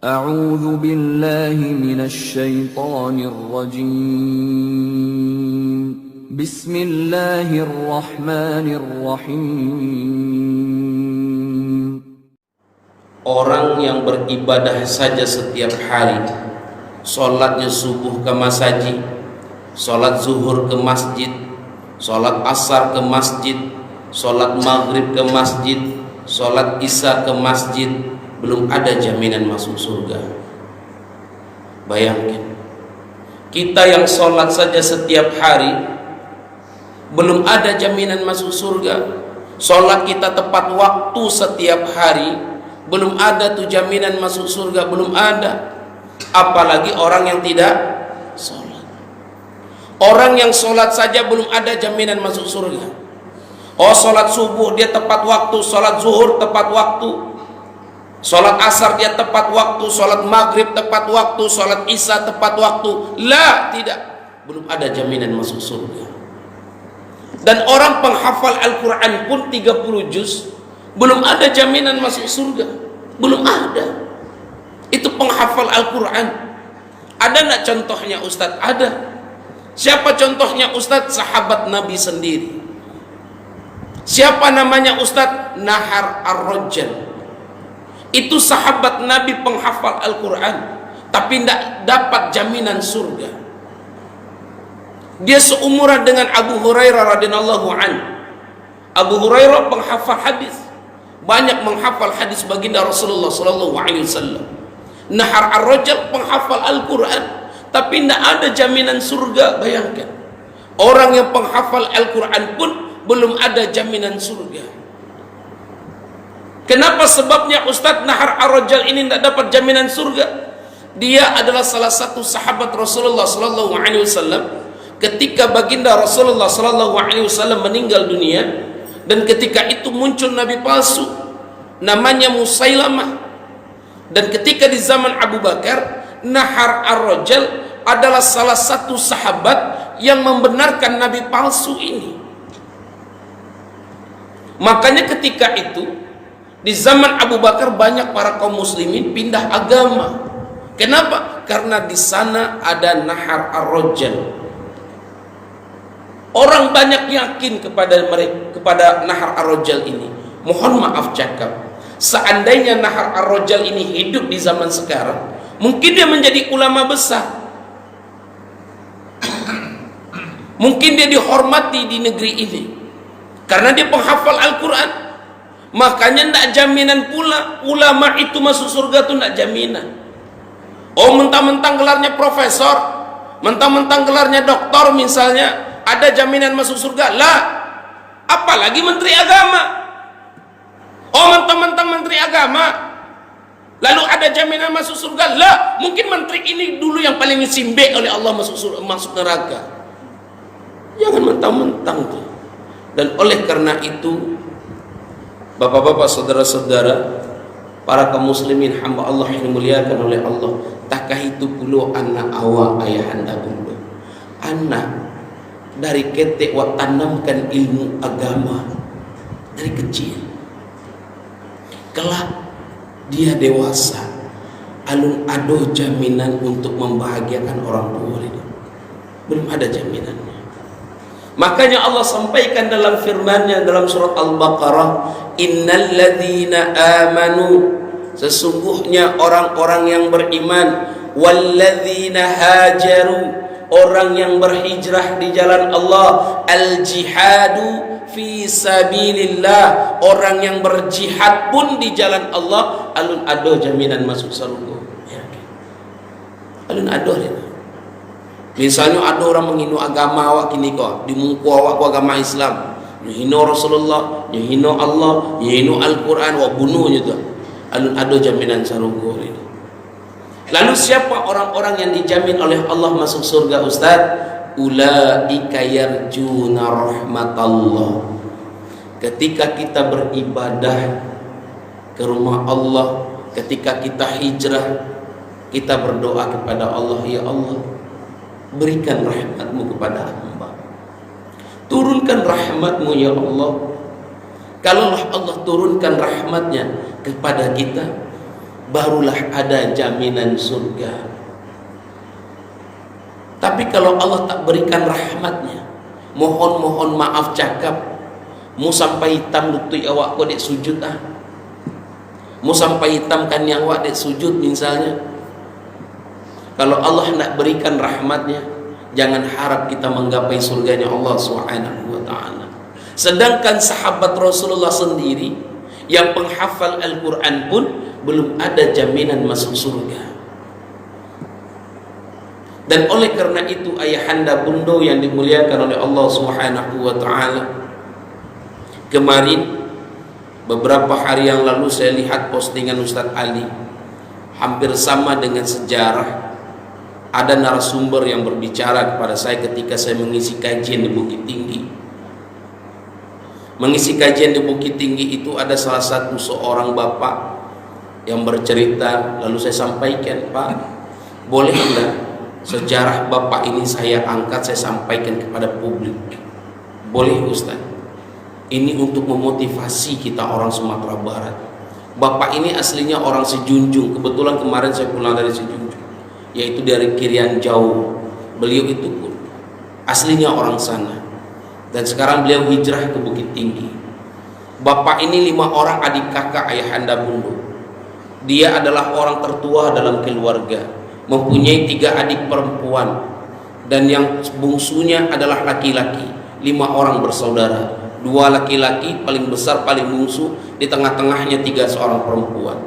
أعوذ بالله من الشيطان الرجيم بسم الله الرحمن الرحيم. Orang yang beribadah saja setiap hari, sholatnya subuh ke masjid, sholat zuhur ke masjid, sholat asar ke masjid, sholat maghrib ke masjid, sholat isya ke masjid, belum ada jaminan masuk surga. Bayangkan, kita yang sholat saja setiap hari belum ada jaminan masuk surga. Sholat kita tepat waktu setiap hari, belum ada tuh jaminan masuk surga, belum ada. Apalagi orang yang tidak sholat. Orang yang sholat saja belum ada jaminan masuk surga. Oh, sholat subuh dia tepat waktu, sholat zuhur tepat waktu, sholat asar dia tepat waktu, sholat maghrib tepat waktu, sholat isya tepat waktu. La, tidak, belum ada jaminan masuk surga. Dan orang penghafal Al-Quran pun 30 juz, belum ada jaminan masuk surga. Belum ada. Itu penghafal Al-Quran. Ada nak contohnya Ustadz? Ada. Siapa contohnya Ustadz? Sahabat Nabi sendiri. Siapa namanya Ustadz? Nahar Ar-Rajjal. Itu sahabat Nabi penghafal Al-Quran, tapi tidak dapat jaminan surga. Dia seumuran dengan Abu Hurairah radhiyallahu anhu. Abu Hurairah penghafal hadis, banyak menghafal hadis baginda Rasulullah sallallahu alaihi wasallam. Nahar Ar-Rajjal penghafal Al-Quran, tapi tidak ada jaminan surga. Bayangkan, orang yang penghafal Al-Quran pun belum ada jaminan surga. Kenapa sebabnya Ustadz Nahar Ar-Rajjal ini tidak dapat jaminan surga? Dia adalah salah satu sahabat Rasulullah sallallahu alaihi wasallam. Ketika baginda Rasulullah sallallahu alaihi wasallam meninggal dunia, dan ketika itu muncul nabi palsu namanya Musailamah. Dan ketika di zaman Abu Bakar, Nahar Ar-Rajjal adalah salah satu sahabat yang membenarkan nabi palsu ini. Makanya ketika itu di zaman Abu Bakar banyak para kaum muslimin pindah agama. Kenapa? Karena di sana ada Nahar Ar-Rajjal. Orang banyak yakin kepada mereka, kepada Nahar Ar-Rajjal ini. Mohon maaf cakap, seandainya Nahar Ar-Rajjal ini hidup di zaman sekarang, mungkin dia menjadi ulama besar. Mungkin dia dihormati di negeri ini karena dia penghafal Al-Quran. Makanya tidak jaminan pula ulama itu masuk surga, itu tidak jaminan. Oh, mentang-mentang gelarnya profesor, mentang-mentang gelarnya doktor misalnya, ada jaminan masuk surga? Lah, apalagi menteri agama. Oh, mentang-mentang menteri agama lalu ada jaminan masuk surga? Lah, mungkin menteri ini dulu yang paling disimbe oleh Allah masuk surga, masuk neraka. Jangan mentang-mentang tuh. Dan oleh karena itu, bapak-bapak, saudara-saudara, para kaum muslimin hamba Allah yang dimuliakan oleh Allah, takkah itu puluh anak awak ayahanda bunda. Anak dari ketek wa tanamkan ilmu agama dari kecil. Kelak dia dewasa, alun ado jaminan untuk membahagiakan orang tua itu. Belum ada jaminannya. Makanya Allah sampaikan dalam firman-Nya dalam surat Al-Baqarah, innal ladzina amanu, sesungguhnya orang-orang yang beriman, walladzina hajaru, orang yang berhijrah di jalan Allah, al-jihadu fi sabilillah, orang yang berjihad pun di jalan Allah, alun ado jaminan masuk surga. Ya. Alun ado ya. Misalnya ada orang menghina agama awak kini kok, dimungku awak ku agama Islam, menghina Rasulullah, menghina Allah, menghina Al-Quran, wa bunuhnya tu. Alun ado jaminan surga ini. Lalu siapa orang-orang yang dijamin oleh Allah masuk surga, Ustaz? Ulaika yarjuna rahmatallah. Ketika kita beribadah ke rumah Allah, ketika kita hijrah, kita berdoa kepada Allah, ya Allah, berikan rahmat-Mu kepada hamba. Turunkan rahmat-Mu ya Allah. Kalaulah Allah turunkan rahmat-Nya kepada kita, barulah ada jaminan surga. Tapi kalau Allah tak berikan rahmatnya, mohon maaf cakap, mu sampai hitam lutut awak kau dek sujud mu sampai hitam kan yang awak dek sujud misalnya. Kalau Allah nak berikan rahmatnya, jangan harap kita menggapai surganya Allah Subhanahu wa ta'ala. Sedangkan sahabat Rasulullah sendiri yang penghafal Al-Quran pun belum ada jaminan masuk surga. Dan oleh karena itu ayahanda bunda yang dimuliakan oleh Allah Subhanahu wa ta'ala, kemarin beberapa hari yang lalu saya lihat postingan Ustadz Ali, hampir sama dengan sejarah. Ada narasumber yang berbicara kepada saya ketika saya mengisi kajian di Bukit Tinggi. Mengisi kajian di Bukit Tinggi itu ada salah satu seorang bapak yang bercerita, lalu saya sampaikan, Pak, boleh enggak sejarah bapak ini saya angkat, saya sampaikan kepada publik? Boleh Ustaz. Ini untuk memotivasi kita orang Sumatera Barat. Bapak ini aslinya orang Sejunjung. Kebetulan kemarin saya pulang dari Sejunjung, yaitu dari Kirian Jauh. Beliau itu pun aslinya orang sana, dan sekarang beliau hijrah ke Bukit Tinggi. Bapak ini 5 orang adik kakak ayahanda bunda. Dia adalah orang tertua dalam keluarga, mempunyai 3 adik perempuan, dan yang bungsunya adalah laki-laki. 5 orang bersaudara, 2 laki-laki, paling besar paling bungsu, di tengah-tengahnya 3 seorang perempuan.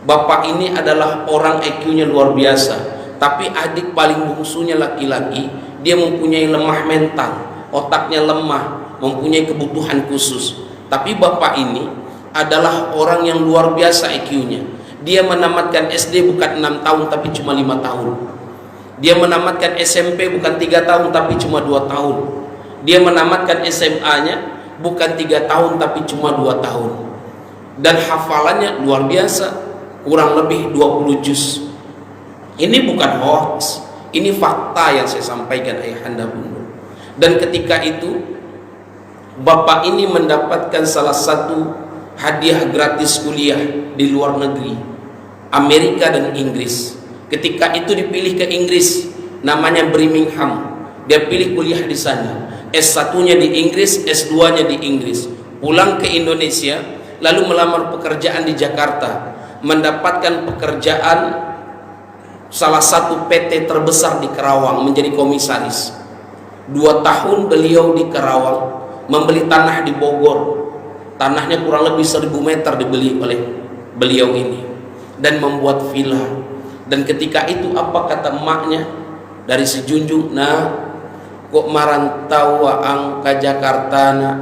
Bapak ini adalah orang IQ-nya luar biasa, tapi adik paling bungsunya laki-laki, dia mempunyai lemah mental, otaknya lemah, mempunyai kebutuhan khusus. Tapi bapak ini adalah orang yang luar biasa IQ-nya. Dia menamatkan SD bukan 6 tahun tapi cuma 5 tahun. Dia menamatkan SMP bukan 3 tahun tapi cuma 2 tahun. Dia menamatkan SMA-nya bukan 3 tahun tapi cuma 2 tahun. Dan hafalannya luar biasa, kurang lebih 20 juz. Ini bukan hoax, ini fakta yang saya sampaikan ayahanda bunda. Dan ketika itu bapak ini mendapatkan salah satu hadiah gratis kuliah di luar negeri, Amerika dan Inggris. Ketika itu dipilih ke Inggris, namanya Birmingham. Dia pilih kuliah di sana. S1-nya di Inggris, S2-nya di Inggris. Pulang ke Indonesia, lalu melamar pekerjaan di Jakarta, mendapatkan pekerjaan salah satu PT terbesar di Kerawang, menjadi komisaris. 2 tahun beliau di Kerawang, membeli tanah di Bogor. Tanahnya kurang lebih 1000 meter dibeli oleh beliau ini, dan membuat villa. Dan ketika itu apa kata emaknya dari Sejunjung? Nah, kok marantau waang ke Jakarta nak,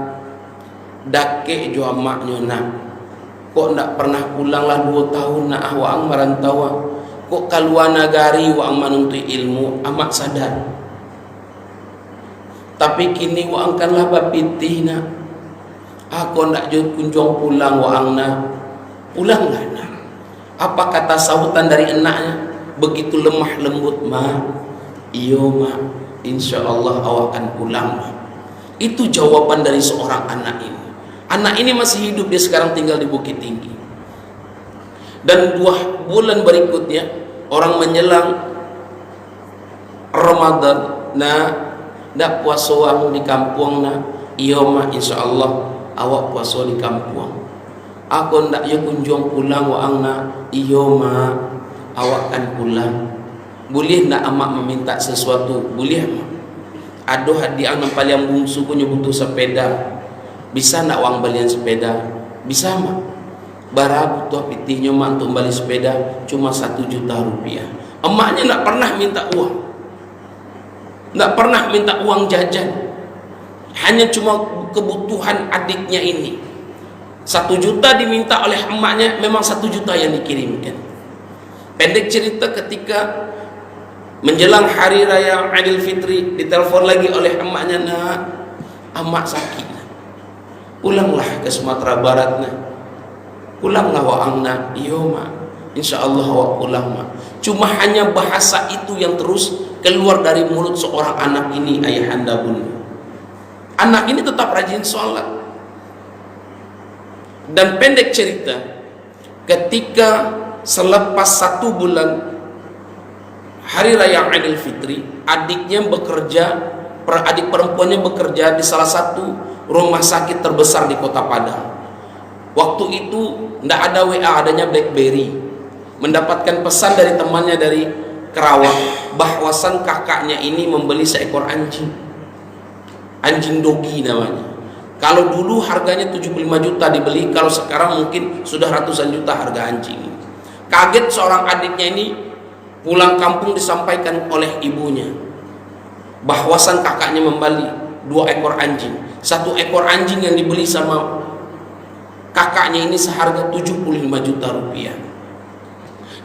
dake jo emaknya nak, kok ndak pernah pulang lah 2 tahun nak waang marantau, kok kaluar nagari waang menuntut ilmu, amat sadar. Tapi kini waang kanlah bapitih nak, aku ndak jo kunjung pulang waang nak, pulanglah nak. Apa kata sahutan dari enaknya? Begitu lemah lembut, ma, iyo ma, insya Allah awak akan pulang ma. Itu jawaban dari seorang anak ini. Anak ini masih hidup, dia sekarang tinggal di Bukit Tinggi. Dan 2 bulan berikutnya, orang menjelang Ramadan, nah, ndak puasa wang di kampung na, iyo ma, insya Allah awak puasa di kampung. Aku ndak ya kunjung pulang waang na, iyo ma, awak kan pulang. Boleh ndak amak meminta sesuatu? Boleh ma. Aduh hadiah yang paling bungsu punya butuh sepeda, bisa ndak wang belian sepeda? Bisa ma. Bara butuh pitihnya ma untuk beli sepeda cuma 1 juta rupiah. Emaknya ndak pernah minta uang, ndak pernah minta uang jajan, hanya cuma kebutuhan adiknya ini. 1 juta diminta oleh emaknya, memang 1 juta yang dikirimkan. Pendek cerita, ketika menjelang hari raya Idul Fitri, ditelepon lagi oleh emaknya, nak, emak sakit, pulanglah ke Sumatera Barat nak, pulanglah waang nak. Iyo mak, insya Allah awak pulang mak. Cuma hanya bahasa itu yang terus keluar dari mulut seorang anak ini, ayahanda bunda. Anak ini tetap rajin sholat. Dan pendek cerita, ketika selepas 1 bulan Hari Raya Idul Fitri, adiknya bekerja, adik perempuannya bekerja di salah satu rumah sakit terbesar di Kota Padang. Waktu itu tidak ada WA, adanya BlackBerry. Mendapatkan pesan dari temannya dari Kerawang bahwasan kakaknya ini membeli seekor anjing, anjing dogi namanya. Kalau dulu harganya 75 juta dibeli, kalau sekarang mungkin sudah ratusan juta harga anjing ini. Kaget seorang adiknya ini, pulang kampung disampaikan oleh ibunya bahwasan kakaknya membeli 2 ekor anjing. 1 ekor anjing yang dibeli sama kakaknya ini seharga 75 juta rupiah.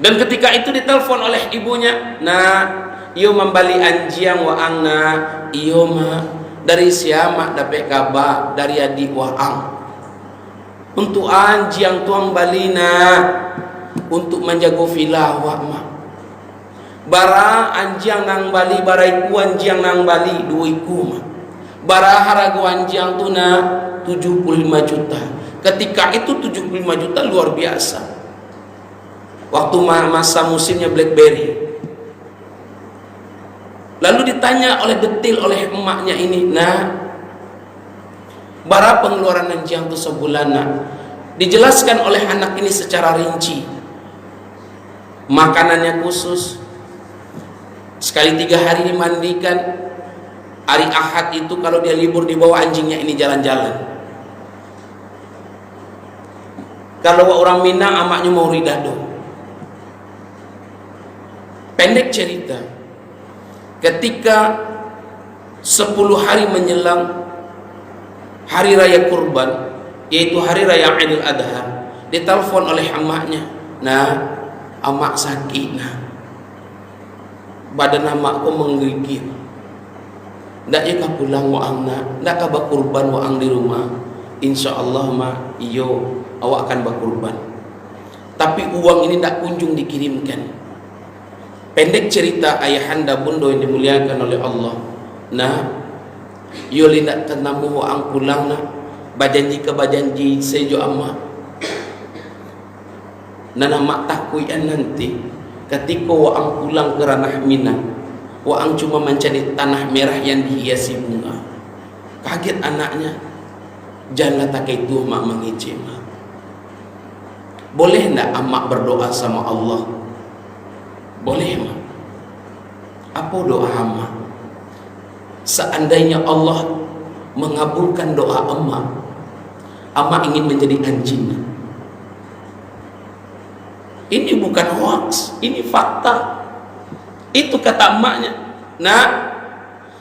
Dan ketika itu ditelepon oleh ibunya, "Nah, iyo membeli anjing waang na, iyo ma dari siapa dapat kabar dari adik waang. Untuk anjing tuang balina untuk menjaga villa wak ma. Bara anjing nang bali baraiku anjing nang bali duiku ma. Bara harga anjing tu na 75 juta." Ketika itu 75 juta luar biasa. Waktu masa musimnya BlackBerry. Lalu ditanya oleh detail oleh emaknya ini, "Nah, berapa pengeluaran anjing itu sebulan?" Nah, dijelaskan oleh anak ini secara rinci. Makanannya khusus, sekali 3 hari dimandikan. Hari Ahad itu kalau dia libur dibawa anjingnya ini jalan-jalan. Kalau orang Minang amaknya mau ridado. Pendek cerita, ketika 10 hari menjelang Hari Raya Kurban, yaitu Hari Raya Idul Adha, ditelepon oleh amaknya, "Nah, amak sakit, nah, badan amakku menggigit. Ndak ya pulang waang nak, ndak ka kurban waang di rumah. Insya Allah ma iyo awak akan berkurban. Tapi uang ini ndak kunjung dikirimkan." Pendek cerita, ayahanda bundo yang dimuliakan oleh Allah, "Nah, yo lindak tenamu waang pulang nak, bajanji ke bajanji sejo amma. Nana mak takuian nanti ketika waang pulang ke ranah Minang, waang cuma mencari tanah merah yang dihiasi bunga." Kaget anaknya, "Jangan tak itu mak mengicim. Boleh ndak amak berdoa sama Allah?" "Boleh mak." "Apa doa amak?" "Seandainya Allah mengabulkan doa amak, amak ingin menjadi anjing." Ini bukan hoax, ini fakta. Itu kata emaknya. "Nah,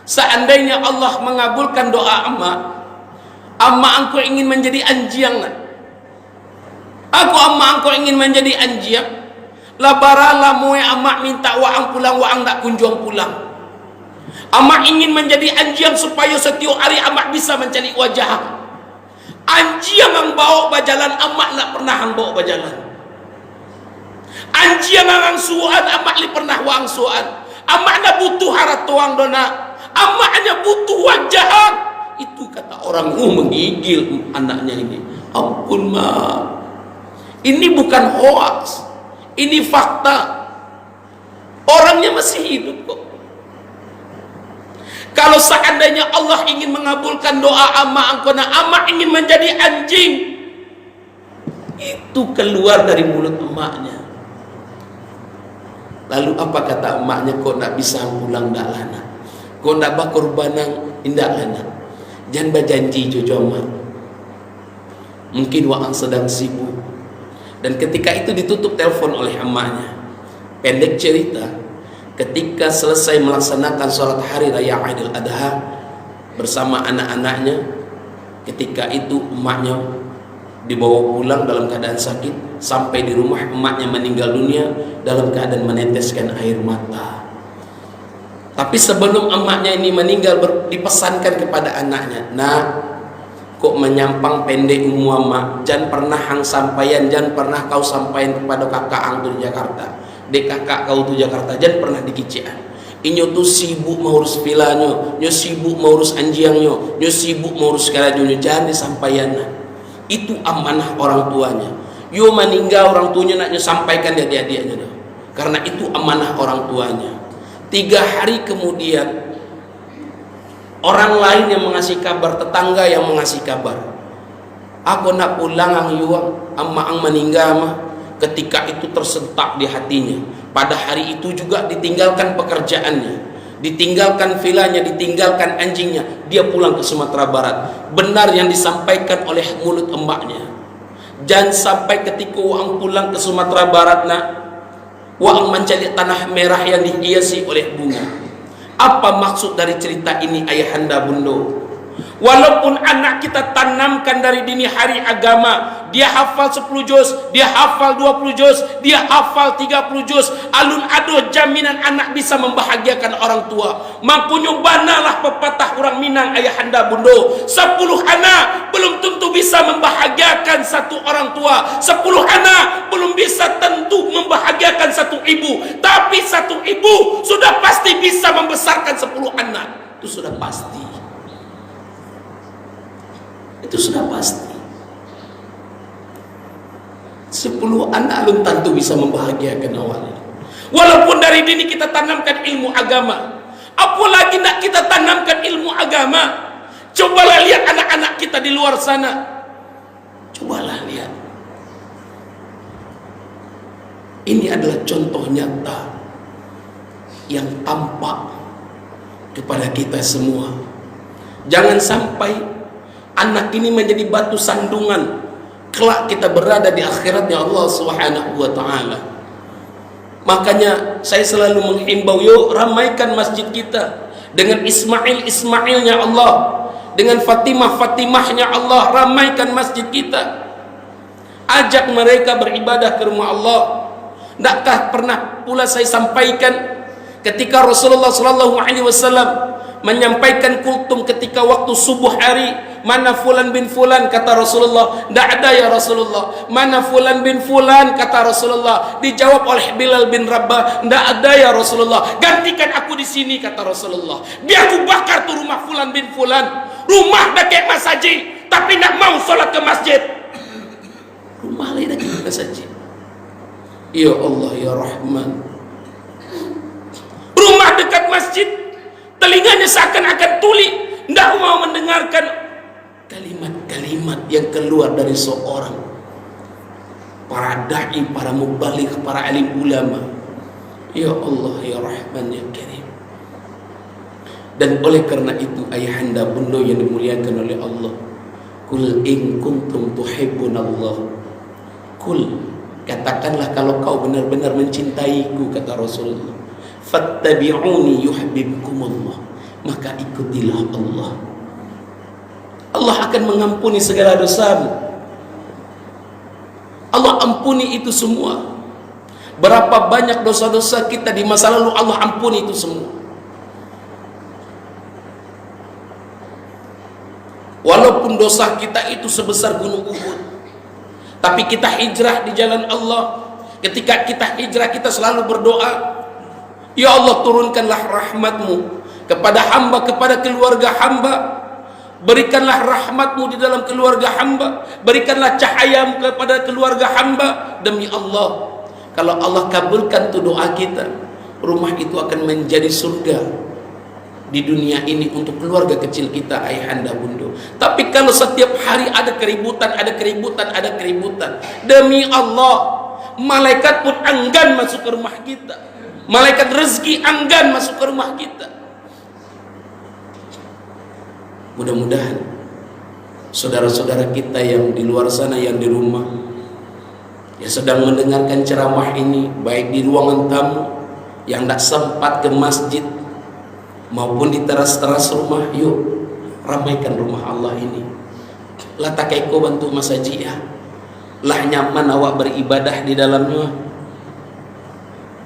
seandainya Allah mengabulkan doa amak, amak engkau ingin menjadi anjing nak. Aku amak engkau ingin menjadi anjing. Labaralah moe amak minta waang pulang, waang tak kunjung pulang. Amak ingin menjadi anjing supaya setiap hari amak bisa mencari wajah. Anjing yang bawa berjalan, amak nak pernah hang bawa berjalan. Anjing yang suan, amak li pernah waang suan. Amak nak butuh harat tuang dona. Amak hanya butuh wajah." Itu kata orang menggigil anaknya ini. Ampun mak, ini bukan hoax. Ini fakta. Orangnya masih hidup kok. Kalau seandainya Allah ingin mengabulkan doa amak angkona, amak ingin menjadi anjing, itu keluar dari mulut emaknya. Lalu apa kata emaknya? "Kok nak bisa pulang dak lana? Kok nak bakurbanang indak lana? Jangan berjanji jojo mak. Mungkin waang sedang sibuk." Dan ketika itu ditutup telepon oleh emaknya. Pendek cerita, ketika selesai melaksanakan sholat Hari Raya Idul Adha bersama anak-anaknya, ketika itu emaknya dibawa pulang dalam keadaan sakit. Sampai di rumah emaknya meninggal dunia dalam keadaan meneteskan air mata. Tapi sebelum emaknya ini meninggal, dipesankan kepada anaknya, "Nah, kok menyampang pendek umum mak, jangan pernah hang sampaian, jangan pernah kau sampaian kepada kakak ang tu di Jakarta, dek kakak kau tu Jakarta, jangan pernah dikician. Inyo tu sibuk mengurus vilanya, nyo sibuk mengurus anjingnya, nyo sibuk mengurus kerajunya, jangan disampaian." Itu amanah orang tuanya. Yo meninggal orang tuanya naknya sampaikan dia adik-adiknya dah. Karena itu amanah orang tuanya. 3 hari kemudian orang lain yang mengasih kabar, tetangga yang mengasih kabar, aku nak pulang ang yuang amma ang meninggal mah. Ketika itu tersentak di hatinya. Pada hari itu juga ditinggalkan pekerjaannya, ditinggalkan vilanya, ditinggalkan anjingnya, dia pulang ke Sumatera Barat. Benar yang disampaikan oleh mulut emaknya, jangan sampai ketika Waang pulang ke Sumatera Barat nak, Waang mencari tanah merah yang dihiasi oleh bunga. Apa maksud dari cerita ini ayahanda bundo? Walaupun anak kita tanamkan dari dini hari agama, dia hafal 10 juz, dia hafal 20 juz, dia hafal 30 juz, alun ado jaminan anak bisa membahagiakan orang tua. Mampunya banalah pepatah orang Minang ayahanda bundo, 10 anak belum tentu bisa membahagiakan satu orang tua, 10 anak belum bisa tentu membahagiakan satu ibu, tapi satu ibu sudah pasti bisa membesarkan 10 anak. Itu sudah pasti. Itu sudah pasti. 10 anak belum tentu bisa membahagiakan awalnya. Walaupun dari dini kita tanamkan ilmu agama, apalagi nak kita tanamkan ilmu agama. Cobalah lihat anak-anak kita di luar sana. Cobalah lihat. Ini adalah contoh nyata yang tampak kepada kita semua. Jangan sampai anak ini menjadi batu sandungan kelak kita berada di akhiratnya Allah Subhanahu wa taala. Makanya saya selalu menghimbau, yuk ramaikan masjid kita dengan Ismailnya Allah, dengan Fatimahnya Allah. Ramaikan masjid kita, ajak mereka beribadah ke rumah Allah. Tidakkah pernah pula saya sampaikan ketika Rasulullah SAW menyampaikan kultum ketika waktu subuh hari, mana fulan bin fulan, kata Rasulullah, tidak ada ya Rasulullah. Mana fulan bin fulan, kata Rasulullah. Dijawab oleh Bilal bin Rabah, tidak ada ya Rasulullah. Gantikan aku di sini, kata Rasulullah. Biar aku bakar tuh rumah fulan bin fulan. Rumah dah kayak masjid, tapi nak mau sholat ke masjid. Rumah lain dah kayak masjid. Ya Allah ya Rahman. Rumah dekat masjid, telinganya seakan-akan tuli, tidak mau mendengarkan kalimat-kalimat yang keluar dari seorang para da'i, para mubalik, para alim ulama. Ya Allah ya Rahman ya Karim. Dan oleh karena itu ayahanda bunda yang dimuliakan oleh Allah, kul in kuntum tuhibbunallah, kul, katakanlah kalau kau benar-benar mencintaiku, kata Rasulullah, fattabi'uni yuhibbukumullah, maka ikutilah Allah. Allah akan mengampuni segala dosamu. Allah ampuni itu semua. Berapa banyak dosa-dosa kita di masa lalu, Allah ampuni itu semua. Walaupun dosa kita itu sebesar gunung Uhud, tapi kita hijrah di jalan Allah. Ketika kita hijrah, kita selalu berdoa, ya Allah, turunkanlah rahmatmu kepada hamba, kepada keluarga hamba. Berikanlah rahmatmu di dalam keluarga hamba. Berikanlah cahayamu kepada keluarga hamba. Demi Allah, kalau Allah kabulkan tu doa kita, rumah itu akan menjadi surga di dunia ini untuk keluarga kecil kita, ayahanda bundo. Tapi kalau setiap hari ada keributan, demi Allah, malaikat pun enggan masuk ke rumah kita. Malaikat rezeki enggan masuk ke rumah kita. Mudah-mudahan saudara-saudara kita yang di luar sana, yang di rumah, yang sedang mendengarkan ceramah ini, baik di ruangan tamu yang tidak sempat ke masjid maupun di teras-teras rumah, yuk ramaikan rumah Allah ini. Lah takai ko bantu masajid, lah nyaman awak beribadah di dalamnya.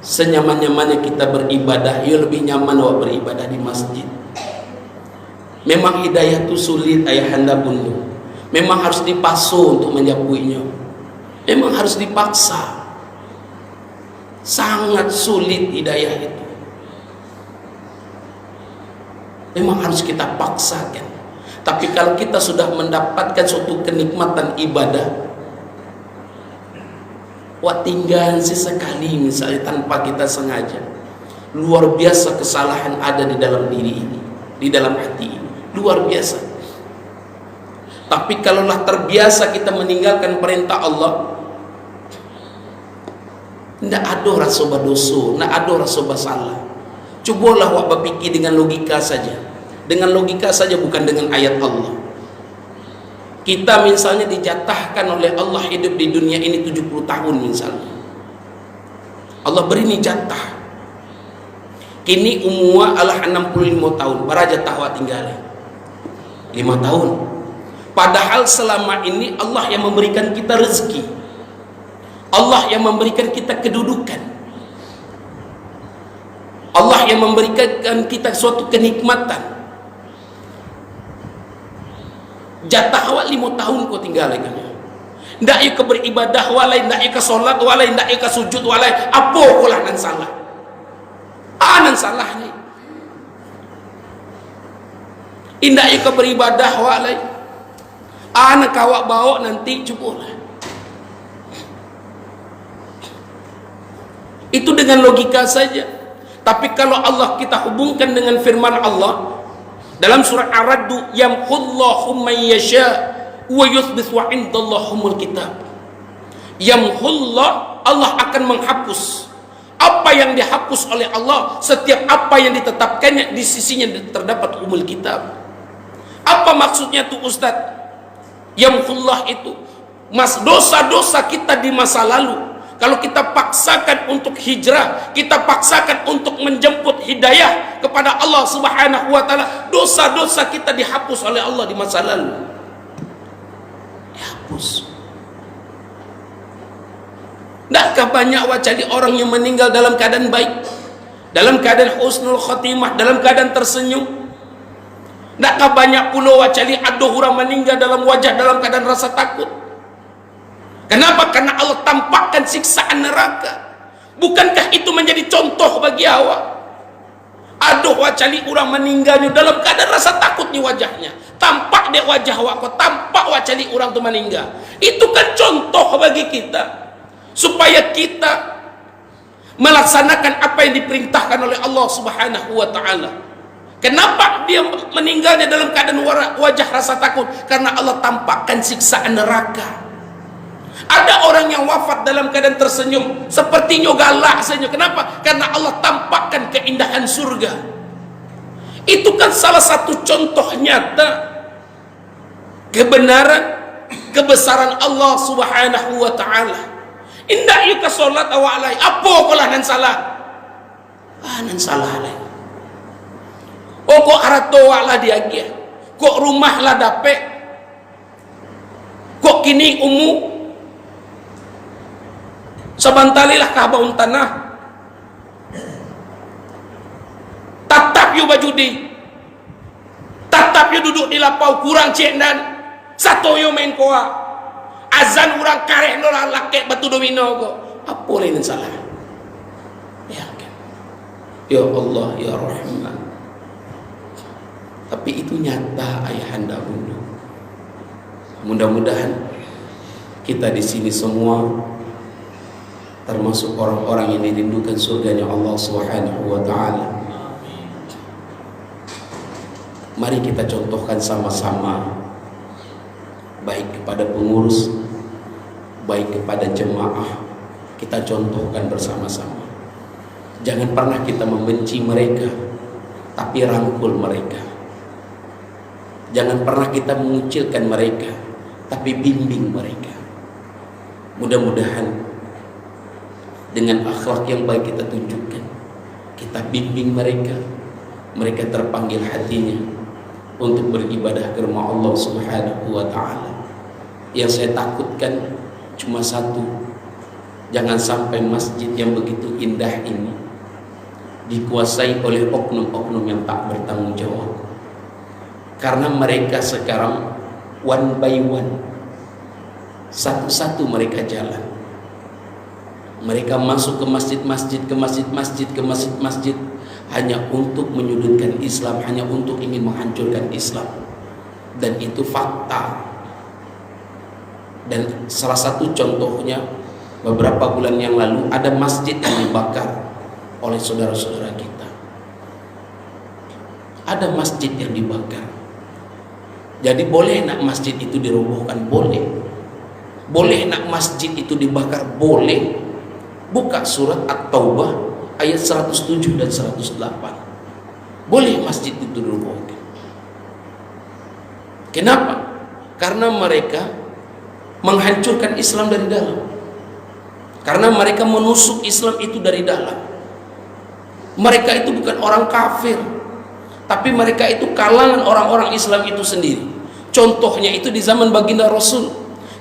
Senyaman-nyamannya kita beribadah, yuk lebih nyaman awak beribadah di masjid. Memang hidayah itu sulit ayahanda bunda. Memang harus dipasu untuk menyapuinya. Memang harus dipaksa. Sangat sulit hidayah itu. Memang harus kita paksakan. Tapi kalau kita sudah mendapatkan suatu kenikmatan ibadah, Wak tinggal sesekali misalnya tanpa kita sengaja. Luar biasa kesalahan ada di dalam diri ini, di dalam hati ini. Luar biasa. Tapi kalaulah terbiasa kita meninggalkan perintah Allah, tidak ada rasa berdosa, tidak ada rasa bersalah. Cobalah wak berfikir dengan logika saja. Dengan logika saja, bukan dengan ayat Allah. Kita misalnya dijatahkan oleh Allah hidup di dunia ini 70 tahun misalnya. Allah beri ni jatah. Kini umur adalah 65 tahun. Para jatah wak tinggal 5 tahun. Padahal selama ini Allah yang memberikan kita rezeki. Allah yang memberikan kita kedudukan. Allah yang memberikan kita suatu kenikmatan. Jatah awak 5 tahun kau tinggal lagi. Ndak ia ke beribadah walai, ndak ia ke solat walai, ndak ia ke sujud walai. Apa kau lah nan salah? Nan salah ni. Indak ia ke beribadah walai. Nak awak bawa nanti cukup lah. Itu dengan logika saja. Tapi kalau Allah kita hubungkan dengan firman Allah dalam surah Ar-Ra'd, yamhullahu man yasha wa yuthbit wa indallahumul kitab. Yamhullah, Allah akan menghapus apa yang dihapus oleh Allah. Setiap apa yang ditetapkannya di sisinya terdapat umul kitab. Apa maksudnya tu Ustaz? Yamhullah itu dosa-dosa kita di masa lalu. Kalau kita paksakan untuk hijrah, kita paksakan untuk menjemput hidayah kepada Allah Subhanahu wa taala, dosa-dosa kita dihapus oleh Allah di masa lalu. Dihapus. Tidakkah banyak wacali orang yang meninggal dalam keadaan baik, dalam keadaan husnul khatimah, dalam keadaan tersenyum? Tidakkah banyak pula wacali ada orang meninggal dalam wajah dalam keadaan rasa takut? Kenapa? Karena Allah tampakkan siksaan neraka. Bukankah itu menjadi contoh bagi awak? Aduh wacali orang meninggalnya dalam keadaan rasa takut di wajahnya. Tampak dia wajah awak kau, tampak wacali orang tu meninggal. Itu kan contoh bagi kita, supaya kita melaksanakan apa yang diperintahkan oleh Allah Subhanahu wa taala. Kenapa dia meninggalnya dalam keadaan wajah rasa takut? Karena Allah tampakkan siksaan neraka. Ada orang yang wafat dalam keadaan tersenyum, sepertinya galak saja. Kenapa? Karena Allah tampakkan keindahan surga. Itu kan salah satu contoh nyata kebenaran, kebesaran Allah Subhanahu wa taala. Indah ieu ka salat awak alai, apa polah nan salah? Nan salah alai. Oh kok harato awak lah diagia. Kok rumah lah dapet. Kok kini umu sabantalilah kabaun tanah. Tatap yu bajudi, tatap yu duduk di lapau kurang cek dan satu yu main koa azan orang karek nolah laki batu domino ko. Apa lain salah? Ya Allah ya Rahman. Tapi itu nyata ayahanda bunda. Mudah-mudahan kita di sini semua termasuk orang-orang yang dirindukan surganya Allah Subhanahu wa taala. Mari kita contohkan sama-sama, baik kepada pengurus, baik kepada jemaah, kita contohkan bersama-sama. Jangan pernah kita membenci mereka, tapi rangkul mereka. Jangan pernah kita mengucilkan mereka, tapi bimbing mereka. Mudah-mudahan dengan akhlak yang baik kita tunjukkan, kita bimbing mereka, mereka terpanggil hatinya untuk beribadah ke rumah Allah Subhanahu wa taala. Yang saya takutkan cuma satu, jangan sampai masjid yang begitu indah ini dikuasai oleh oknum-oknum yang tak bertanggung jawab. Karena mereka sekarang one by one, satu-satu mereka jalan. Mereka masuk ke masjid-masjid hanya untuk menyudutkan Islam, hanya untuk ingin menghancurkan Islam. Dan itu fakta. Dan salah satu contohnya beberapa bulan yang lalu ada masjid yang dibakar oleh saudara-saudara kita. Ada masjid yang dibakar. Jadi boleh nak masjid itu dirobohkan? Boleh. Boleh nak masjid itu dibakar? Boleh. Buka surat At-Taubah ayat 107 dan 108. Boleh masjid itu dirobohkan. Kenapa? Karena mereka menghancurkan Islam dari dalam. Karena mereka menusuk Islam itu dari dalam. Mereka itu bukan orang kafir, tapi mereka itu kalangan orang-orang Islam itu sendiri. Contohnya itu di zaman baginda Rasul,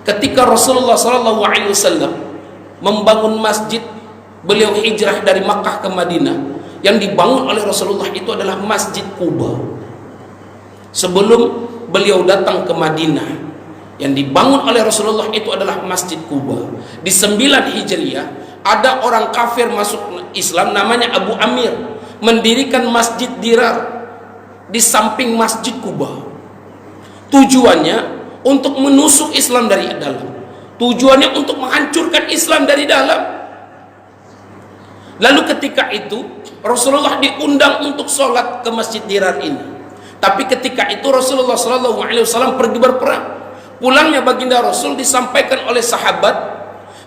ketika Rasulullah SAW membangun masjid, beliau hijrah dari Makkah ke Madinah. Yang dibangun oleh Rasulullah itu adalah Masjid Quba. Sebelum beliau datang ke Madinah, yang dibangun oleh Rasulullah itu adalah Masjid Quba. Di 9 Hijriah ada orang kafir masuk Islam namanya Abu Amir, mendirikan Masjid Dirar di samping Masjid Quba. Tujuannya untuk menusuk Islam dari dalam. Tujuannya untuk menghancurkan Islam dari dalam. Lalu ketika itu Rasulullah diundang untuk sholat ke Masjid Dirar ini. Tapi ketika itu Rasulullah SAW pergi berperang. Pulangnya baginda Rasul disampaikan oleh sahabat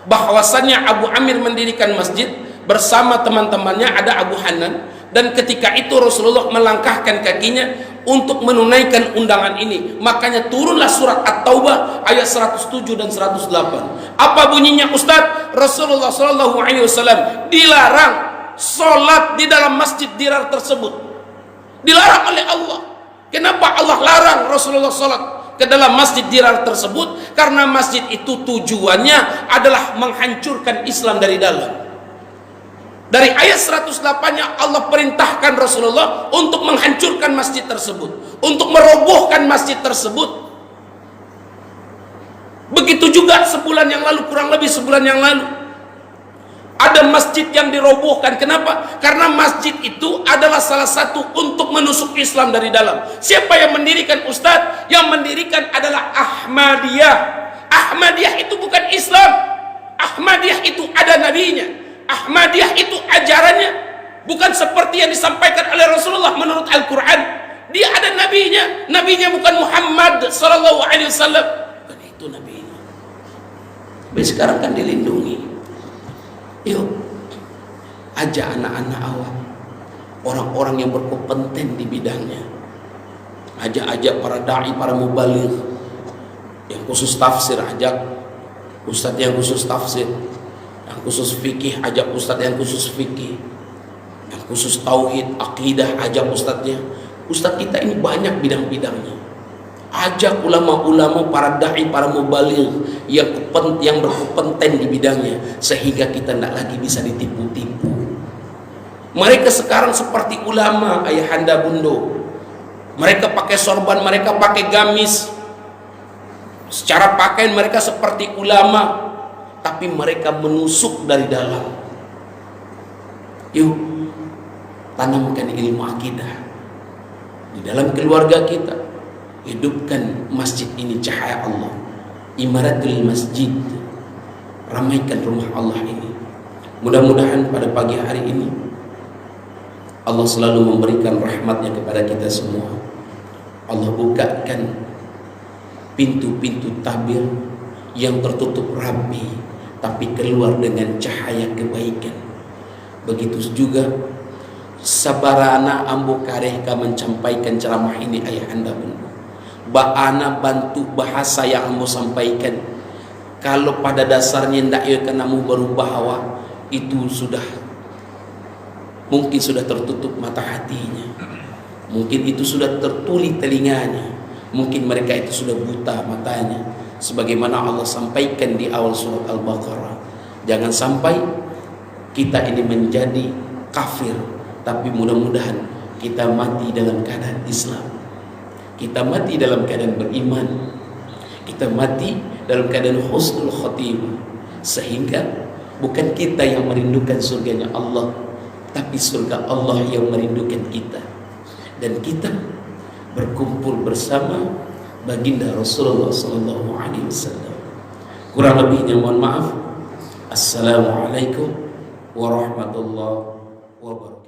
bahwasannya Abu Amir mendirikan masjid bersama teman-temannya, ada Abu Hanan. Dan ketika itu Rasulullah melangkahkan kakinya untuk menunaikan undangan ini. Makanya turunlah surat At-Taubah ayat 107 dan 108. Apa bunyinya Ustaz? Rasulullah SAW dilarang sholat di dalam Masjid Dirar tersebut. Dilarang oleh Allah. Kenapa Allah larang Rasulullah sholat ke dalam Masjid Dirar tersebut? Karena masjid itu tujuannya adalah menghancurkan Islam dari dalam. Dari ayat 108-nya Allah perintahkan Rasulullah untuk menghancurkan masjid tersebut, untuk merobohkan masjid tersebut. Begitu juga sebulan yang lalu, kurang lebih sebulan yang lalu, ada masjid yang dirobohkan. Kenapa? Karena masjid itu adalah salah satu untuk menusuk Islam dari dalam. Siapa yang mendirikan Ustadz? Yang mendirikan adalah Ahmadiyah. Ahmadiyah itu bukan Islam. Ahmadiyah itu ada nabinya. Ahmadiyah itu ajarannya bukan seperti yang disampaikan oleh Rasulullah menurut Al-Quran. Dia ada nabinya. Nabinya bukan Muhammad SAW. Bukan itu nabinya. Tapi sekarang kan dilindungi. Yuk, ajak anak-anak awam, orang-orang yang berkompeten di bidangnya. Ajak para da'i, para mubaligh yang khusus tafsir, ajak ustadz yang khusus tafsir. Yang khusus fikih, ajak ustadz yang khusus fikih. Yang khusus tauhid, akidah, ajak ustadznya. Ustadz kita ini banyak bidang-bidangnya. Ajak ulama-ulama, para da'i, para mubaligh yang berkompeten di bidangnya, sehingga kita tidak lagi bisa ditipu-tipu. Mereka sekarang seperti ulama, ayahanda bundo. Mereka pakai sorban, mereka pakai gamis. Secara pakaian mereka seperti ulama, tapi mereka menusuk dari dalam. Yuk, tanamkan ilmu akidah di dalam keluarga kita. Hidupkan masjid ini cahaya Allah, imaratul masjid. Ramaikan rumah Allah ini. Mudah-mudahan pada pagi hari ini Allah selalu memberikan rahmatnya kepada kita semua. Allah bukakan pintu-pintu tabir yang tertutup rapi, tapi keluar dengan cahaya kebaikan. Begitu juga sabarana ambo karehka mencampaikan ceramah ini ayahanda bunda. Ba'ana bantu bahasa yang ambo sampaikan. Kalau pada dasarnya ndak ya kenamu berubah itu sudah mungkin sudah tertutup mata hatinya. Mungkin itu sudah tertuli telinganya. Mungkin mereka itu sudah buta matanya. Sebagaimana Allah sampaikan di awal surat Al-Baqarah, jangan sampai kita ini menjadi kafir, tapi mudah-mudahan kita mati dalam keadaan Islam, kita mati dalam keadaan beriman, kita mati dalam keadaan husnul khotimah, sehingga bukan kita yang merindukan surganya Allah, tapi surga Allah yang merindukan kita, dan kita berkumpul bersama baginda Rasulullah SAW. Kurang lebihnya mohon maaf. Assalamualaikum warahmatullahi wabarakatuh.